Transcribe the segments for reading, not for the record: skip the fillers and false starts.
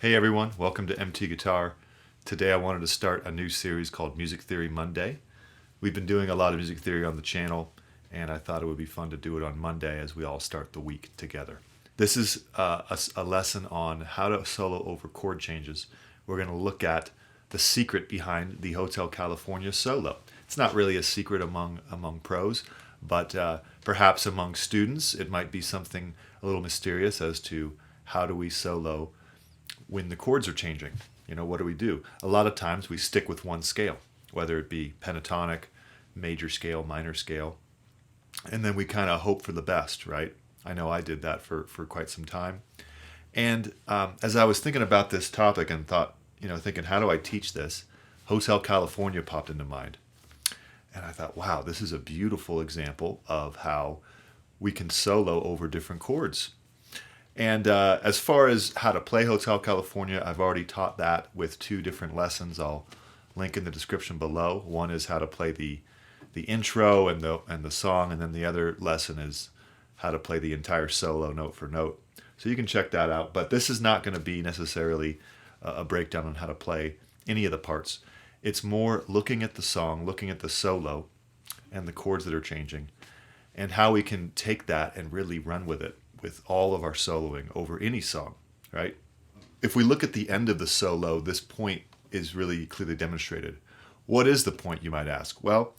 Hey everyone, welcome to MT Guitar. Today I wanted to start a new series called Music Theory Monday. We've been doing a lot of music theory on the channel, and I thought it would be fun to do it on Monday as we all start the week together. This is a lesson on how to solo over chord changes. We're going to look at the secret behind the Hotel California solo. It's not really a secret among pros, but perhaps among students it might be something a little mysterious as to how do we solo when the chords are changing. What do? A lot of times we stick with one scale, whether it be pentatonic, major scale, minor scale, and then we kind of hope for the best, right? I know I did that for quite some time. And as I was thinking about this topic and thinking, how do I teach this? Hotel California popped into mind. And I thought, wow, this is a beautiful example of how we can solo over different chords. And as far as how to play Hotel California, I've already taught that with two different lessons. I'll link in the description below. One is how to play the intro and the song, and then the other lesson is how to play the entire solo note for note. So you can check that out. But this is not going to be necessarily a breakdown on how to play any of the parts. It's more looking at the song, looking at the solo and the chords that are changing, and how we can take that and really run with it with all of our soloing over any song, right? If we look at the end of the solo, this point is really clearly demonstrated. What is the point, you might ask? Well,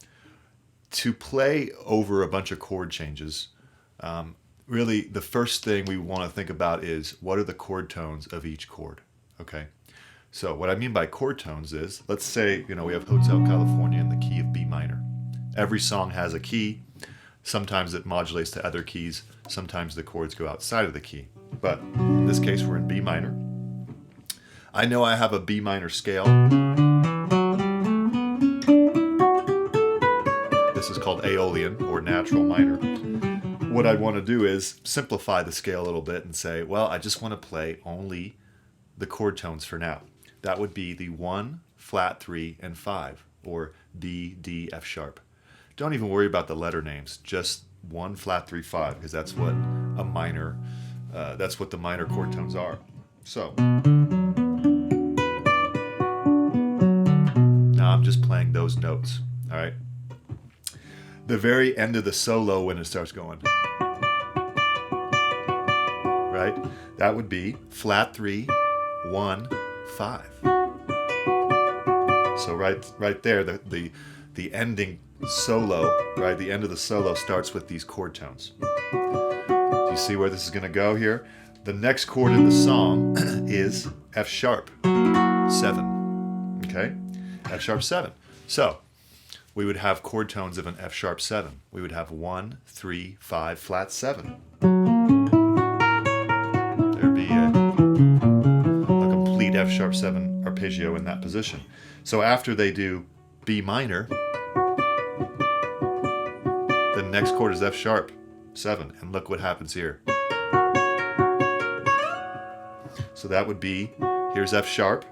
to play over a bunch of chord changes, really the first thing we want to think about is what are the chord tones of each chord, okay? So what I mean by chord tones is, let's say, we have Hotel California in the key of B minor. Every song has a key. Sometimes it modulates to other keys. Sometimes the chords go outside of the key. But in this case, we're in B minor. I know I have a B minor scale. This is called Aeolian or natural minor. What I want to do is simplify the scale a little bit and say, well, I just want to play only the chord tones for now. That would be the 1, flat 3, and 5, or B, D, F sharp. Don't even worry about the letter names, just 1, flat 3, 5, because that's what a minor, that's what the minor chord tones are. So now I'm just playing those notes, all right? The very end of the solo when it starts going, right? That would be flat 3, 1, 5. So right there, the ending solo, right? The end of the solo starts with these chord tones. Do you see where this is going to go here? The next chord in the song is F sharp 7. Okay? F sharp 7. So we would have chord tones of an F sharp 7. We would have 1, 3, 5, flat 7. There'd be a complete F sharp 7 arpeggio in that position. So after they do B minor, the next chord is F sharp 7, and look what happens here. So that would be, here's F sharp,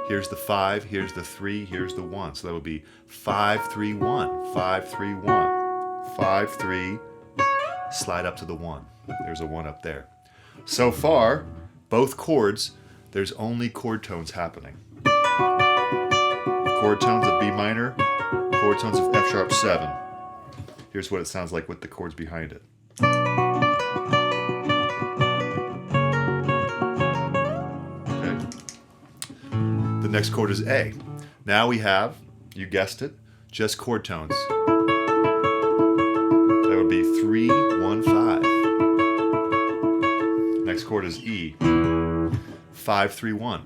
here's the 5, here's the 3, here's the 1. So that would be 5, 3, 1, 5, 3, 1, 5, 3, slide up to the 1. There's a 1 up there. So far, both chords, there's only chord tones happening. Chord tones of B minor, chord tones of F sharp 7. Here's what it sounds like with the chords behind it. Okay. The next chord is A. Now we have, you guessed it, just chord tones. That would be 3, 1, 5. Next chord is E. 5, 3, 1.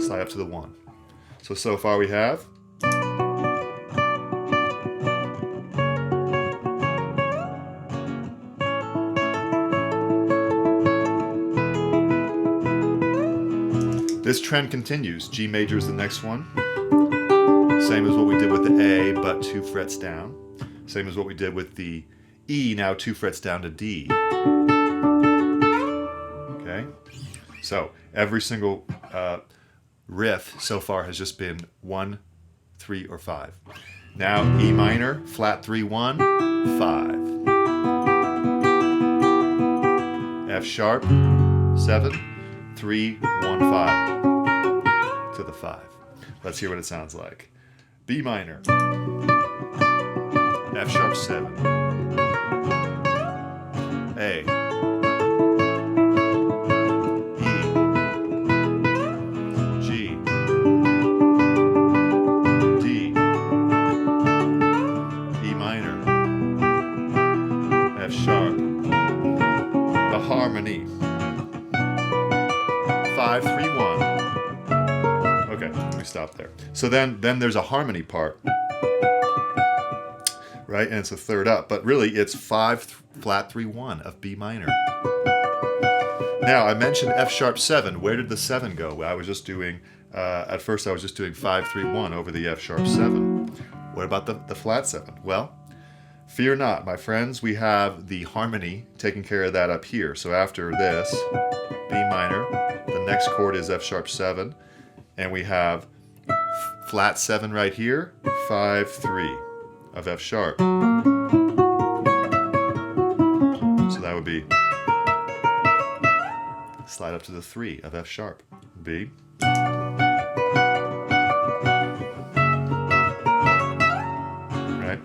Slide up to the 1. So far we have this trend continues. G major is the next one. Same as what we did with the A, but 2 frets down. Same as what we did with the E, now 2 frets down to D. Okay? So every single riff so far has just been 1, 3, or 5. Now E minor, flat 3, 1, 5. F sharp, 7, 3, 1, 5 to the 5. Let's hear what it sounds like. B minor, F sharp 7, A, E, G, D, E minor, F sharp, the harmony, 5, 3, 1. Okay, let me stop there. So then there's a harmony part, right? And it's a third up, but really it's 5 flat 3 1 of B minor. Now I mentioned F sharp 7. Where did the 7 go? I was just doing at first I was just doing 5 3 1 over the F sharp 7. What about the flat 7? Well, fear not, my friends. We have the harmony taking care of that up here. So after this, B minor, the next chord is F sharp 7, and we have flat 7 right here, 5 3 of F sharp. So that would be slide up to the 3 of F sharp. B. Right?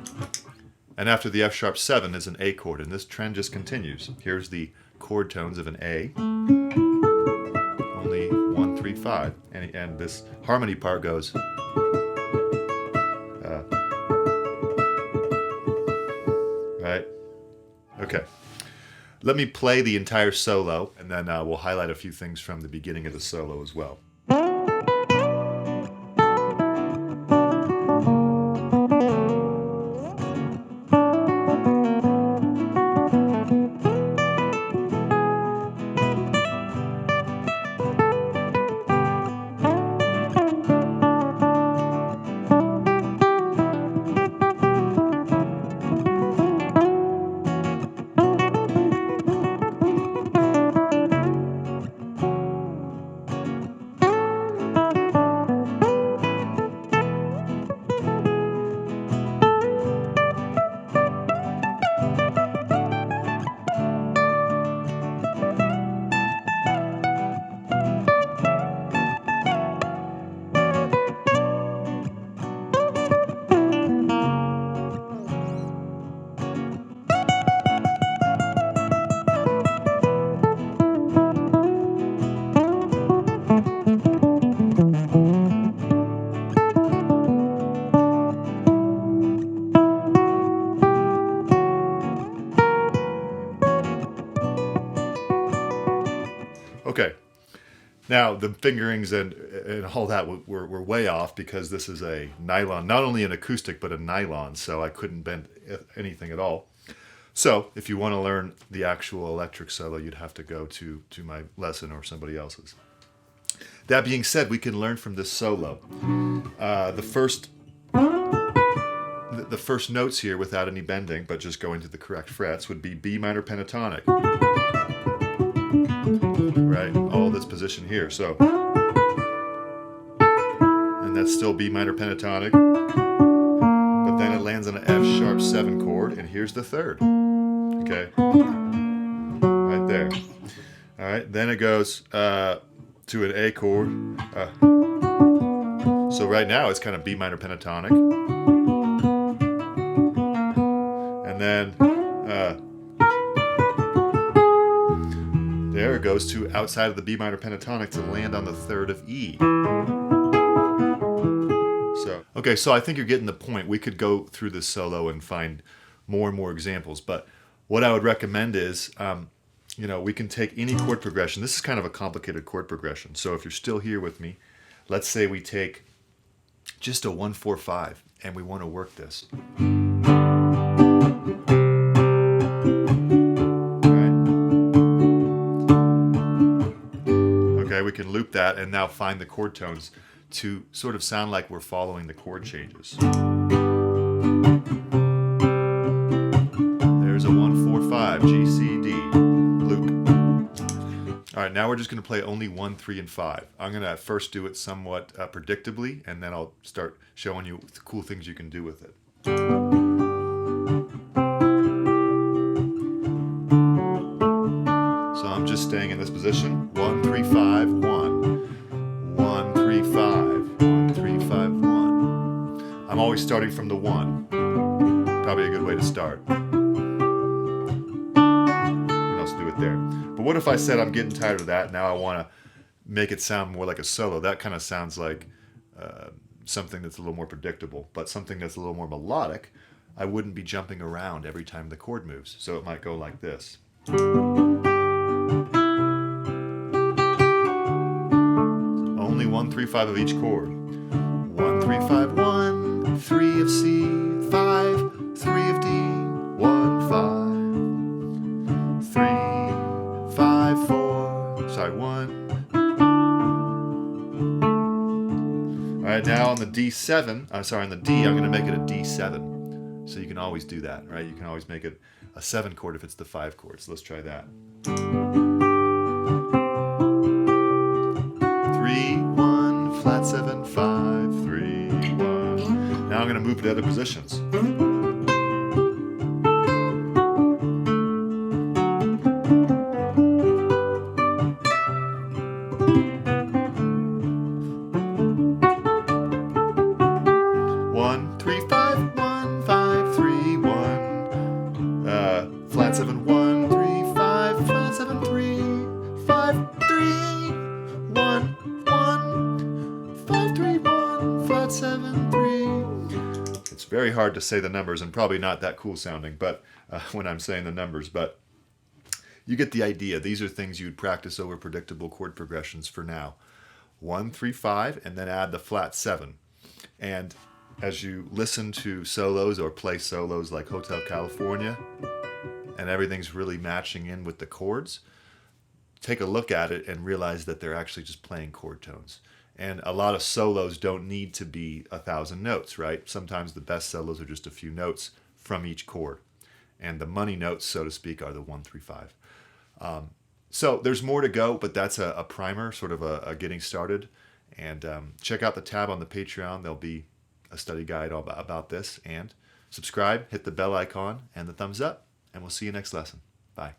And after the F sharp 7 is an A chord, and this trend just continues. Here's the chord tones of an A. Only 1, 3, 5. And this harmony part goes right? Okay. Let me play the entire solo, and then we'll highlight a few things from the beginning of the solo as well. Okay, now the fingerings and all that were way off because this is a nylon, not only an acoustic, but a nylon, so I couldn't bend anything at all. So if you want to learn the actual electric solo, you'd have to go to my lesson or somebody else's. That being said, we can learn from this solo. The first notes here without any bending, but just going to the correct frets, would be B minor pentatonic. Right, all this position here. So, and that's still B minor pentatonic, but then it lands on an F sharp 7 chord, and here's the third. Okay, right there. All right, then it goes to an A chord. So right now it's kind of B minor pentatonic, and then there it goes to outside of the B minor pentatonic to land on the third of E. So I think you're getting the point. We could go through this solo and find more and more examples, but what I would recommend is, we can take any chord progression. This is kind of a complicated chord progression. So if you're still here with me, let's say we take just a 1, 4, 5, and we want to work this. We can loop that and now find the chord tones to sort of sound like we're following the chord changes. There's a 1, 4, 5, G, C, D, loop. All right, now we're just going to play only 1, 3, and 5. I'm going to first do it somewhat predictably, and then I'll start showing you the cool things you can do with it. So I'm just staying in this position. 1, 3, 5. always starting from the 1. Probably a good way to start. You can also do it there. But what if I said I'm getting tired of that, now I want to make it sound more like a solo? That kind of sounds like something that's a little more predictable, but something that's a little more melodic. I wouldn't be jumping around every time the chord moves, so it might go like this. Only 1, 3, 5 of each chord. 1, 3, 5, 1, 3 of C, 5, 3 of D, 1, 5, 3, 5, 4, sorry, 1. All right, now on the D7, on the D, I'm going to make it a D7. So you can always do that, right? You can always make it a 7 chord if it's the 5 chord. So let's try that. 3, 1, flat 7, 5, 3, 1. Now I'm going to move to other positions. 1, 3, 5, 1, 5, 3, 1. Flat 7, 1, 3, 5, flat 7, 3, 5, 3, 1, 1, 5, 3, 1, flat 7, 3. It's very hard to say the numbers and probably not that cool sounding, but when I'm saying the numbers, but you get the idea. These are things you'd practice over predictable chord progressions for now. 1, 3, 5, and then add the flat 7. And as you listen to solos or play solos like Hotel California, and everything's really matching in with the chords, take a look at it and realize that they're actually just playing chord tones. And a lot of solos don't need to be 1,000 notes, right? Sometimes the best solos are just a few notes from each chord. And the money notes, so to speak, are the 1, 3, 5. So there's more to go, but that's a primer, sort of a getting started. And check out the tab on the Patreon. There'll be a study guide all about this. And subscribe, hit the bell icon and the thumbs up, and we'll see you next lesson. Bye.